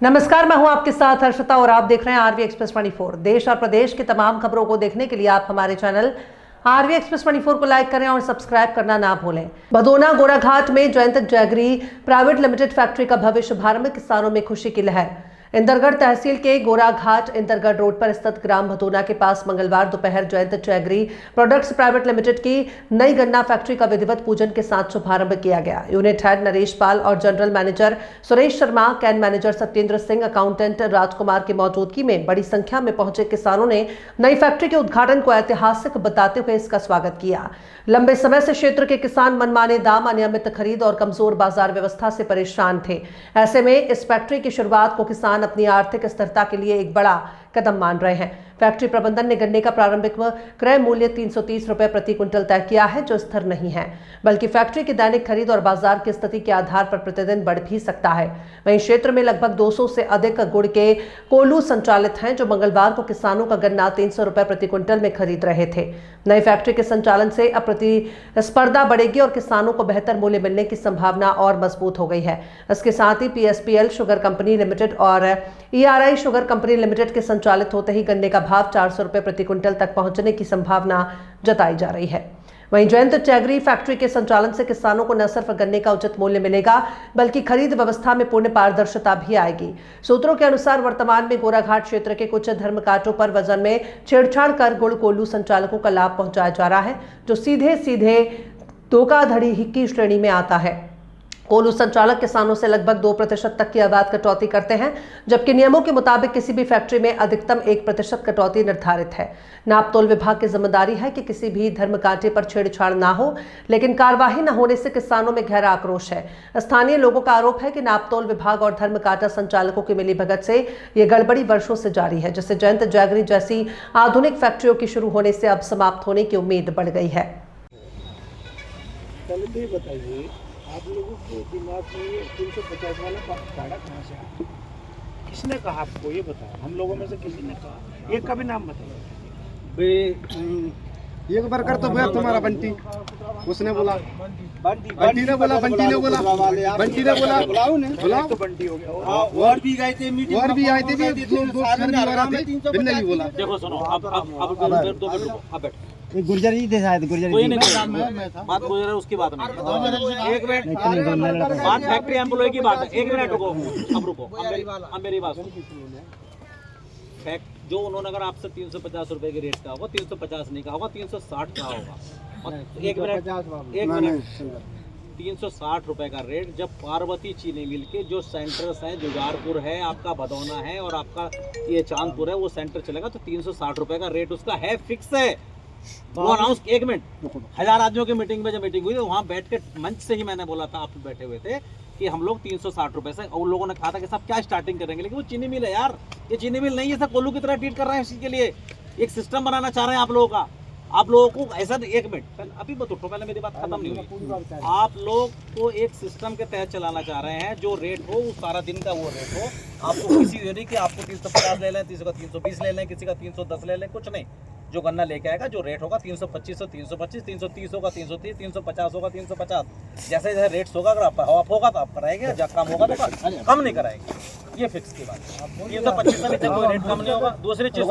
नमस्कार, मैं हूं आपके साथ हर्षिता और आप देख रहे हैं आरवी एक्सप्रेस 24। देश और प्रदेश की तमाम खबरों को देखने के लिए आप हमारे चैनल आरवी एक्सप्रेस 24 को लाइक करें और सब्सक्राइब करना ना भूलें। भदोना गोराघाट में Jayant jaggery private limited factory का भव्य शुभारंभ, किसानों में खुशी की लहर। इंदरगढ़ तहसील के गोराघाट इंदरगढ़ रोड पर स्थित ग्राम भदोना के पास मंगलवार दोपहर Jayant jaggery products private limited की नई गन्ना फैक्ट्री का विधिवत पूजन के साथ शुभारंभ किया गया। यूनिट हेड नरेश पाल और general manager Suresh Sharma, cane manager Satyendra Singh, accountant Rajkumar की मौजूदगी में बड़ी संख्या में पहुंचे किसानों ने नई फैक्ट्री के उद्घाटन को ऐतिहासिक बताते हुए इसका स्वागत किया। लंबे समय से क्षेत्र के किसान मनमाने दाम, अनियमित खरीद और कमजोर बाजार व्यवस्था से परेशान थे। ऐसे में इस फैक्ट्री की शुरुआत को किसान अपनी आर्थिक स्थिरता के लिए एक बड़ा कदम मान रहे हैं। फैक्ट्री प्रबंधन ने गन्ने का प्रारंभिक क्रय मूल्य 330 रुपए प्रति क्विंटल तय किया है, जो स्थिर नहीं है, बल्कि फैक्ट्री की दैनिक खरीद और बाजार की स्थिति के आधार पर प्रतिदिन बढ़ भी सकता है। वहीं क्षेत्र में लगभग 200 से अधिक गुड़ के कोल्हू संचालित हैं, जो मंगलवार को किसानों का गन्ना 300 रुपए प्रति क्विंटल में खरीद रहे थे। नई फैक्ट्री के संचालन से अब प्रतिस्पर्धा बढ़ेगी और किसानों को बेहतर मूल्य मिलने की संभावना और मजबूत हो गई है। इसके साथ ही पीएसपीएल शुगर कंपनी लिमिटेड और ईआरआई शुगर कंपनी लिमिटेड के संचालित होते ही गन्ने का भाव 400 रुपए प्रति क्विंटल तक पहुंचने की संभावना जताई जा रही है। वहीं जयंत जैगरी फैक्ट्री के संचालन से किसानों को न सिर्फ गन्ने का उचित मूल्य मिलेगा, बल्कि खरीद व्यवस्था में पूर्ण पारदर्शिता भी आएगी। सूत्रों के अनुसार वर्तमान में गोराघाट क्षेत्र के कुछ धर्मकांटों पर वजन में छेड़छाड़ कर गुड़ कोल्हू संचालकों का लाभ पहुंचाया जा रहा है, जो सीधे सीधे धोखाधड़ी की श्रेणी में आता है। कोल्हू संचालक किसानों से लगभग 2% तक की आवाज कटौती करते हैं, जबकि नियमों के मुताबिक किसी भी फैक्ट्री में अधिकतम 1% कटौती निर्धारित है। नापतोल विभाग की जिम्मेदारी है कि किसी भी धर्मकांटे पर छेड़छाड़ ना हो, लेकिन कार्यवाही न होने से किसानों में गहरा आक्रोश है। स्थानीय लोगों का आरोप है कि नापतोल विभाग और धर्मकांटा संचालकों की मिलीभगत से ये गड़बड़ी वर्षों से जारी है, जिससे जयंत जैगरी जैसी आधुनिक फैक्ट्रियों की शुरू होने से अब समाप्त होने की उम्मीद बढ़ गई है। आप लोगों के दिमाग में 350 वाला भाड़ा कहाँ से आया? किसने कहा आपको ये बताया? हम लोगों में से किसी ने कहा? एक का भी नाम बताइए। एक बार कर तो भैया तुम्हारा बंटी, उसने बोला, बंटी ने बोला, बंटी ने बोला, बंटी ने बोला, बुलाओ तो बंटी हो गया। और भी गए थे मीटिंग, और भी आए थे, भी बोला। देखो सुनो, अब गुर्जर जी थे शायद, गुर्जर कोई नहीं, बात गुजर है उसकी बात नहीं। एक मिनट, बात फैक्ट्री एम्प्लॉय की बात है। एक मिनट रुको, अब रुको, अब मेरी बात सुनो। फैक्ट जो उन्होंने अगर आपसे 350 रुपए के रेट का होगा, 350 नहीं का होगा, 360 का होगा। एक मिनट, 360 रुपए का रेट जब पार्वती चीनी मिल के जो सेंटर्स हैं, जुगारपुर है, आपका भदौना है और आपका ये चांदपुर है, वो सेंटर चलेगा तो 360 रुपए का रेट उसका है, फिक्स है। वो अनाउंस, एक मिनट, 1000 आदमियों की मीटिंग में जब मीटिंग हुई तो वहाँ बैठ के मंच से ही मैंने बोला था, आप बैठे हुए थे, कि हम लोग 360 रुपए से, और लोगों ने कहा था कि साहब क्या स्टार्टिंग करेंगे, लेकिन वो चीनी मिल है यार, ये चीनी मिल नहीं है, सब कोल्हू की तरह ट्रीट कर रहे हैं। इसके लिए एक सिस्टम बनाना चाह रहे हैं आप लोगों का। आप लोगों को ऐसा, एक मिनट अभी मत उठो, पहले मेरी बात खत्म नहीं हुई। आप लोग को एक सिस्टम के तहत चलाना चाह रहे हैं, जो रेट हो वो सारा दिन का वो रेट हो। आपको किसी नहीं कि आपको 350 ले लें, किसी का 320 ले लें, किसी का 310 ले लें, कुछ नहीं। जो गन्ना लेके आएगा, जो रेट होगा 325 हो 325, 330 होगा 330, 350 होगा 350। जैसे जैसे रेट्स होगा, अगर आप होगा तो आप कराएंगे, जब कम होगा तो कम नहीं कराएंगे। ये फिक्स की बात है। 325 से नीचे कोई रेट कम नहीं होगा। दूसरी चीज